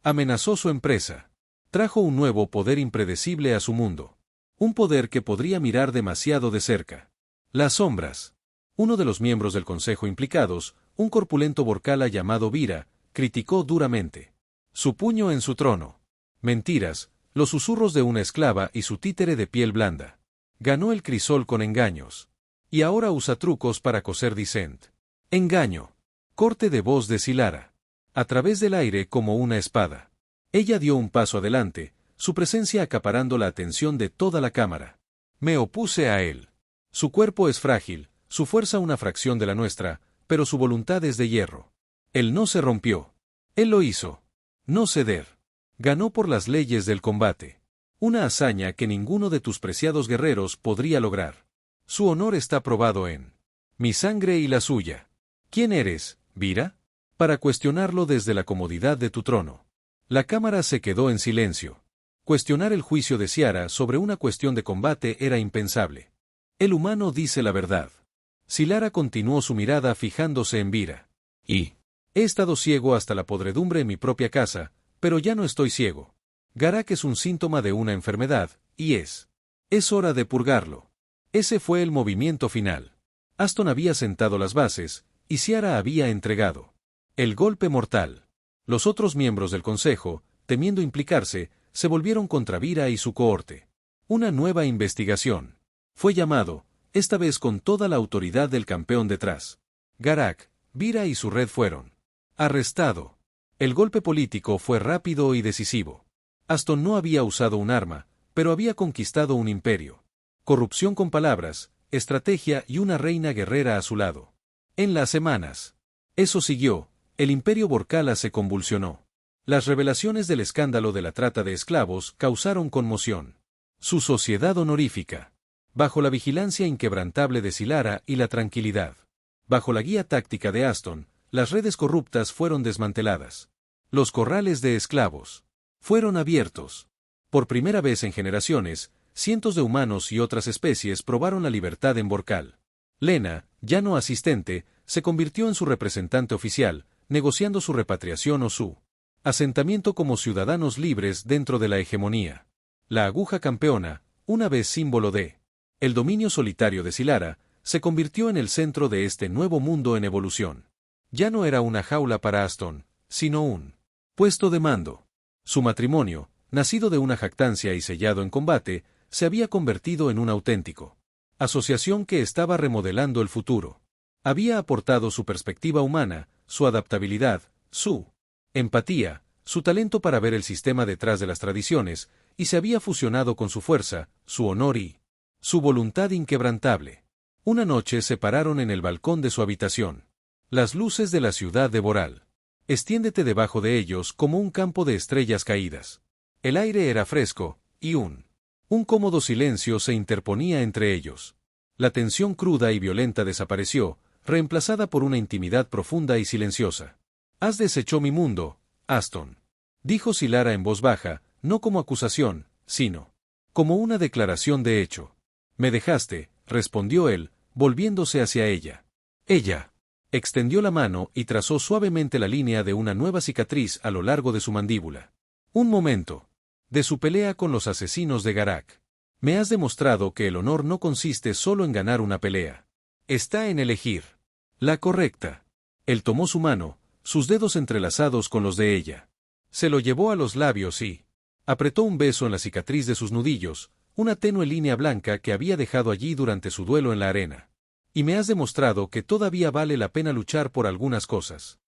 Amenazó su empresa. Trajo un nuevo poder impredecible a su mundo. Un poder que podría mirar demasiado de cerca. Las sombras. Uno de los miembros del consejo implicados, un corpulento Borcala llamado Vira, criticó duramente. Su puño en su trono. Mentiras, los susurros de una esclava y su títere de piel blanda. Ganó el crisol con engaños. Y ahora usa trucos para coser dissent. Engaño. Corte de voz de Silara. A través del aire como una espada. Ella dio un paso adelante, su presencia acaparando la atención de toda la cámara. Me opuse a él. Su cuerpo es frágil, su fuerza una fracción de la nuestra, pero su voluntad es de hierro. Él no se rompió. Él lo hizo. No ceder. Ganó por las leyes del combate. Una hazaña que ninguno de tus preciados guerreros podría lograr. Su honor está probado en mi sangre y la suya. ¿Quién eres, Vira? Para cuestionarlo desde la comodidad de tu trono. La cámara se quedó en silencio. Cuestionar el juicio de Ciara sobre una cuestión de combate era impensable. El humano dice la verdad. Silara continuó su mirada fijándose en Vira. He estado ciego hasta la podredumbre en mi propia casa, pero ya no estoy ciego. Garak es un síntoma de una enfermedad, y es hora de purgarlo. Ese fue el movimiento final. Aston había sentado las bases, y Ciara había entregado el golpe mortal. Los otros miembros del consejo, temiendo implicarse, se volvieron contra Vira y su cohorte. Una nueva investigación. Fue llamado, esta vez con toda la autoridad del campeón detrás. Garak, Vira y su red fueron arrestado. El golpe político fue rápido y decisivo. Aston no había usado un arma, pero había conquistado un imperio. Corrupción con palabras, estrategia y una reina guerrera a su lado. En las semanas. Eso siguió, el imperio Vorkala se convulsionó. Las revelaciones del escándalo de la trata de esclavos causaron conmoción. Su sociedad honorífica. Bajo la vigilancia inquebrantable de Silara y la tranquilidad. Bajo la guía táctica de Aston, las redes corruptas fueron desmanteladas. Los corrales de esclavos fueron abiertos. Por primera vez en generaciones, cientos de humanos y otras especies probaron la libertad en Vorkal. Lena, ya no asistente, se convirtió en su representante oficial, negociando su repatriación o su asentamiento como ciudadanos libres dentro de la hegemonía. La aguja campeona, una vez símbolo de el dominio solitario de Silara, se convirtió en el centro de este nuevo mundo en evolución. Ya no era una jaula para Aston, sino un puesto de mando. Su matrimonio, nacido de una jactancia y sellado en combate, se había convertido en un auténtico asociación que estaba remodelando el futuro. Había aportado su perspectiva humana, su adaptabilidad, su empatía, su talento para ver el sistema detrás de las tradiciones, y se había fusionado con su fuerza, su honor y su voluntad inquebrantable. Una noche se pararon en el balcón de su habitación. Las luces de la ciudad de Voral. Extiéndete debajo de ellos como un campo de estrellas caídas. El aire era fresco, y un cómodo silencio se interponía entre ellos. La tensión cruda y violenta desapareció, reemplazada por una intimidad profunda y silenciosa. Has deshecho mi mundo, Aston. Dijo Silara en voz baja, no como acusación, sino como una declaración de hecho. Me dejaste, respondió él, volviéndose hacia ella. Ella extendió la mano y trazó suavemente la línea de una nueva cicatriz a lo largo de su mandíbula. Un momento. De su pelea con los asesinos de Garak. Me has demostrado que el honor no consiste solo en ganar una pelea. Está en elegir la correcta. Él tomó su mano, sus dedos entrelazados con los de ella. Se lo llevó a los labios y apretó un beso en la cicatriz de sus nudillos, una tenue línea blanca que había dejado allí durante su duelo en la arena. Y me has demostrado que todavía vale la pena luchar por algunas cosas.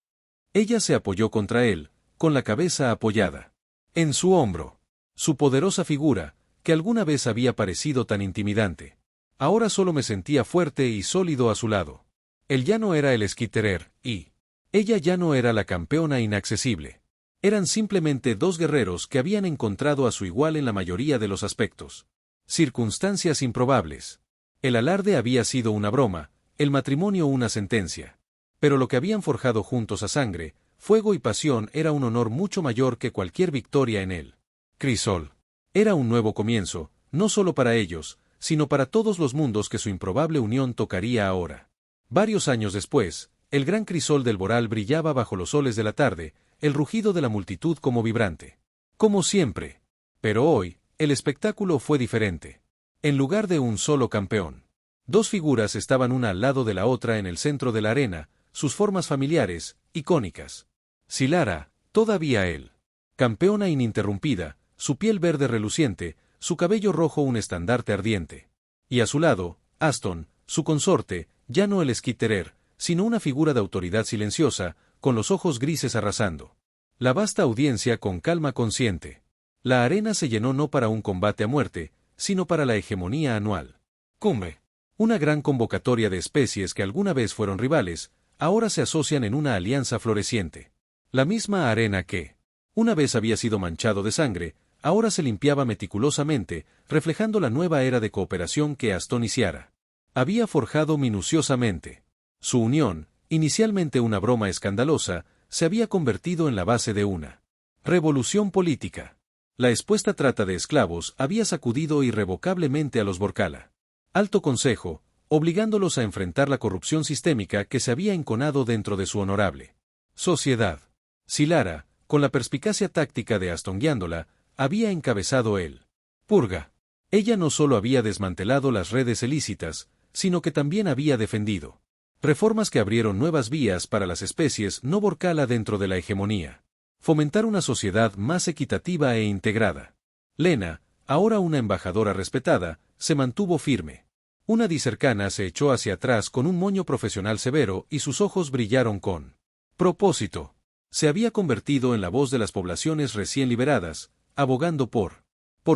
Ella se apoyó contra él, con la cabeza apoyada en su hombro. Su poderosa figura, que alguna vez había parecido tan intimidante. Ahora solo me sentía fuerte y sólido a su lado. Él ya no era el Skitterer, y ella ya no era la campeona inaccesible. Eran simplemente dos guerreros que habían encontrado a su igual en la mayoría de los aspectos. Circunstancias improbables. El alarde había sido una broma, el matrimonio una sentencia. Pero lo que habían forjado juntos a sangre, fuego y pasión era un honor mucho mayor que cualquier victoria en él. Crisol. Era un nuevo comienzo, no solo para ellos, sino para todos los mundos que su improbable unión tocaría ahora. Varios años después, el gran crisol del Voral brillaba bajo los soles de la tarde, el rugido de la multitud como vibrante. Como siempre. Pero hoy, el espectáculo fue diferente. En lugar de un solo campeón, dos figuras estaban una al lado de la otra en el centro de la arena, sus formas familiares, icónicas. Silara, todavía él. Campeona ininterrumpida, su piel verde reluciente, su cabello rojo un estandarte ardiente. Y a su lado, Aston, su consorte, ya no el Skitterer, sino una figura de autoridad silenciosa, con los ojos grises arrasando. La vasta audiencia con calma consciente. La arena se llenó no para un combate a muerte, sino para la hegemonía anual. Cumbre. Una gran convocatoria de especies que alguna vez fueron rivales, ahora se asocian en una alianza floreciente. La misma arena que una vez había sido manchado de sangre, ahora se limpiaba meticulosamente, reflejando la nueva era de cooperación que Aston y Siara había forjado minuciosamente. Su unión, inicialmente una broma escandalosa, se había convertido en la base de una revolución política. La expuesta trata de esclavos había sacudido irrevocablemente a los Vorkala. Alto Consejo, obligándolos a enfrentar la corrupción sistémica que se había enconado dentro de su honorable sociedad. Silara, con la perspicacia táctica de Aston guiándola, había encabezado el purga. Ella no solo había desmantelado las redes ilícitas, sino que también había defendido reformas que abrieron nuevas vías para las especies no Vorkala dentro de la hegemonía. Fomentar una sociedad más equitativa e integrada. Lena, ahora una embajadora respetada, se mantuvo firme. Una dicercana se echó hacia atrás con un moño profesional severo y sus ojos brillaron con propósito. Se había convertido en la voz de las poblaciones recién liberadas, abogando por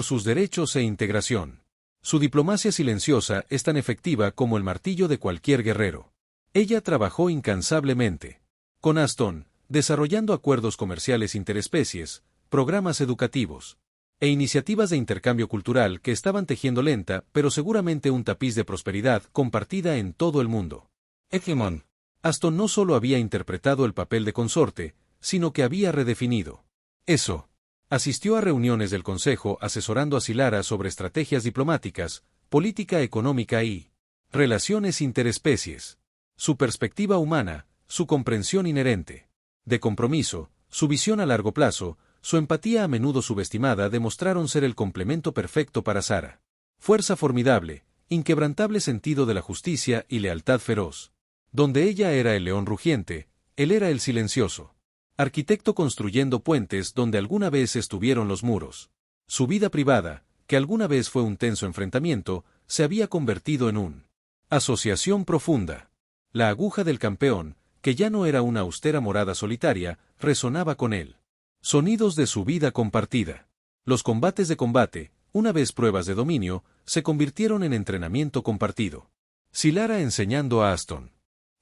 sus derechos e integración. Su diplomacia silenciosa es tan efectiva como el martillo de cualquier guerrero. Ella trabajó incansablemente con Aston, desarrollando acuerdos comerciales interespecies, programas educativos e iniciativas de intercambio cultural que estaban tejiendo lenta pero seguramente un tapiz de prosperidad compartida en todo el mundo. Hegemon. Aston no solo había interpretado el papel de consorte, sino que había redefinido eso. Asistió a reuniones del Consejo asesorando a Silara sobre estrategias diplomáticas, política económica y relaciones interespecies. Su perspectiva humana, su comprensión inherente de compromiso, su visión a largo plazo, su empatía a menudo subestimada demostraron ser el complemento perfecto para Sara. Fuerza formidable, inquebrantable sentido de la justicia y lealtad feroz. Donde ella era el león rugiente, él era el silencioso arquitecto construyendo puentes donde alguna vez estuvieron los muros. Su vida privada, que alguna vez fue un tenso enfrentamiento, se había convertido en una asociación profunda. La aguja del campeón, que ya no era una austera morada solitaria, resonaba con él. Sonidos de su vida compartida. Los combates de combate, una vez pruebas de dominio, se convirtieron en entrenamiento compartido. Silara enseñando a Aston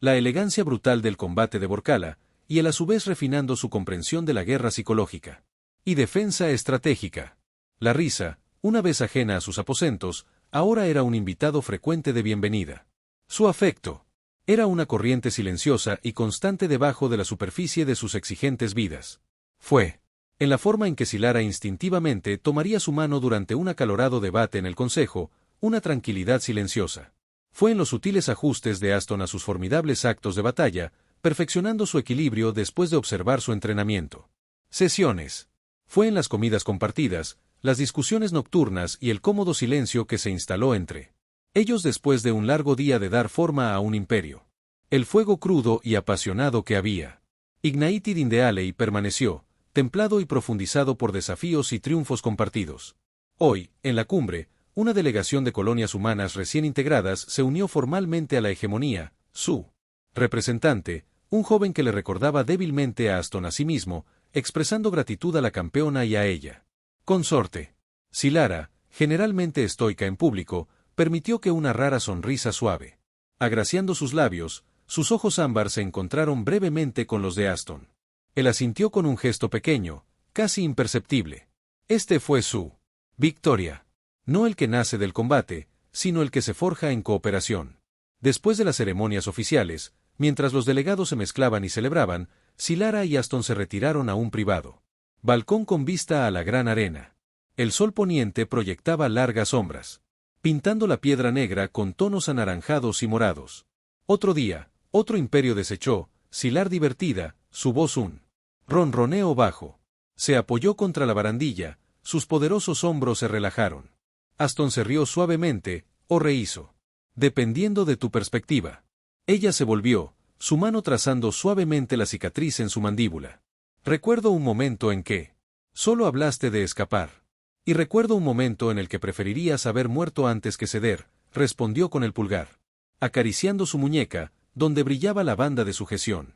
la elegancia brutal del combate de Borcala, y él a su vez refinando su comprensión de la guerra psicológica y defensa estratégica. La risa, una vez ajena a sus aposentos, ahora era un invitado frecuente de bienvenida. Su afecto era una corriente silenciosa y constante debajo de la superficie de sus exigentes vidas. Fue en la forma en que Silara instintivamente tomaría su mano durante un acalorado debate en el Consejo, una tranquilidad silenciosa. Fue en los sutiles ajustes de Aston a sus formidables actos de batalla, perfeccionando su equilibrio después de observar su entrenamiento. Sesiones. Fue en las comidas compartidas, las discusiones nocturnas y el cómodo silencio que se instaló entre ellos después de un largo día de dar forma a un imperio. El fuego crudo y apasionado que había ignited in the alley permaneció, templado y profundizado por desafíos y triunfos compartidos. Hoy, en la cumbre, una delegación de colonias humanas recién integradas se unió formalmente a la hegemonía, su representante, un joven que le recordaba débilmente a Aston a sí mismo, expresando gratitud a la campeona y a ella. Consorte. Silara, generalmente estoica en público, permitió que una rara sonrisa suave, agraciando sus labios, sus ojos ámbar se encontraron brevemente con los de Aston. Él asintió con un gesto pequeño, casi imperceptible. Este fue su victoria. No el que nace del combate, sino el que se forja en cooperación. Después de las ceremonias oficiales, mientras los delegados se mezclaban y celebraban, Silara y Aston se retiraron a un privado balcón con vista a la gran arena. El sol poniente proyectaba largas sombras, pintando la piedra negra con tonos anaranjados y morados. Otro día, otro imperio desechó, Silar divertida, su voz un ronroneo bajo. Se apoyó contra la barandilla, sus poderosos hombros se relajaron. Aston se rió suavemente, o rehizo. Dependiendo de tu perspectiva. Ella se volvió, su mano trazando suavemente la cicatriz en su mandíbula. Recuerdo un momento en que solo hablaste de escapar. Y recuerdo un momento en el que preferirías haber muerto antes que ceder, respondió con el pulgar, acariciando su muñeca, donde brillaba la banda de sujeción.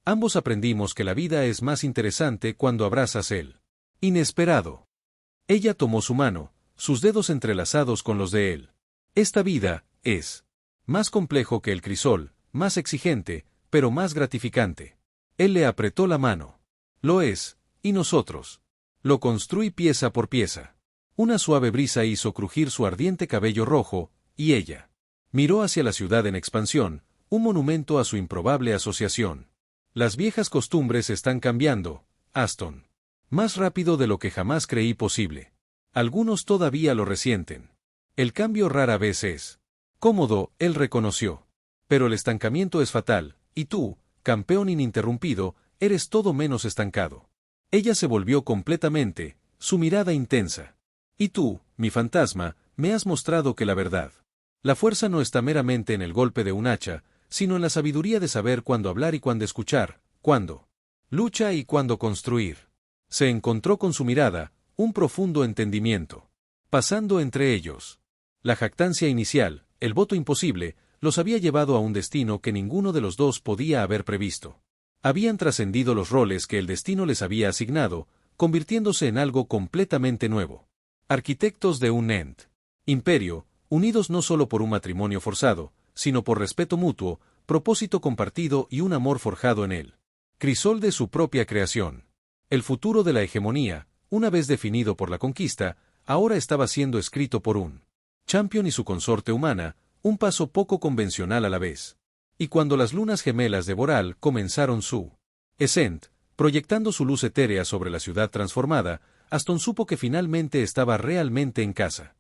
Ambos aprendimos que la vida es más interesante cuando abrazas el inesperado. Ella tomó su mano, sus dedos entrelazados con los de él. Esta vida es más complejo que el crisol, más exigente, pero más gratificante. Él le apretó la mano. Lo es, y nosotros lo construí pieza por pieza. Una suave brisa hizo crujir su ardiente cabello rojo, y ella miró hacia la ciudad en expansión, un monumento a su improbable asociación. Las viejas costumbres están cambiando, Aston. Más rápido de lo que jamás creí posible. Algunos todavía lo resienten. El cambio rara vez es cómodo, él reconoció. Pero el estancamiento es fatal, y tú, campeón ininterrumpido, eres todo menos estancado. Ella se volvió completamente, su mirada intensa. Y tú, mi fantasma, me has mostrado que la verdad. La fuerza no está meramente en el golpe de un hacha, sino en la sabiduría de saber cuándo hablar y cuándo escuchar, cuándo lucha y cuándo construir. Se encontró con su mirada, un profundo entendimiento. Pasando entre ellos. La jactancia inicial, el voto imposible, los había llevado a un destino que ninguno de los dos podía haber previsto. Habían trascendido los roles que el destino les había asignado, convirtiéndose en algo completamente nuevo. Arquitectos de un imperio, unidos no solo por un matrimonio forzado, sino por respeto mutuo, propósito compartido y un amor forjado en el crisol de su propia creación. El futuro de la hegemonía, una vez definido por la conquista, ahora estaba siendo escrito por un champion y su consorte humana, un paso poco convencional a la vez. Y cuando las lunas gemelas de Boral comenzaron su ascent, proyectando su luz etérea sobre la ciudad transformada, Aston supo que finalmente estaba realmente en casa.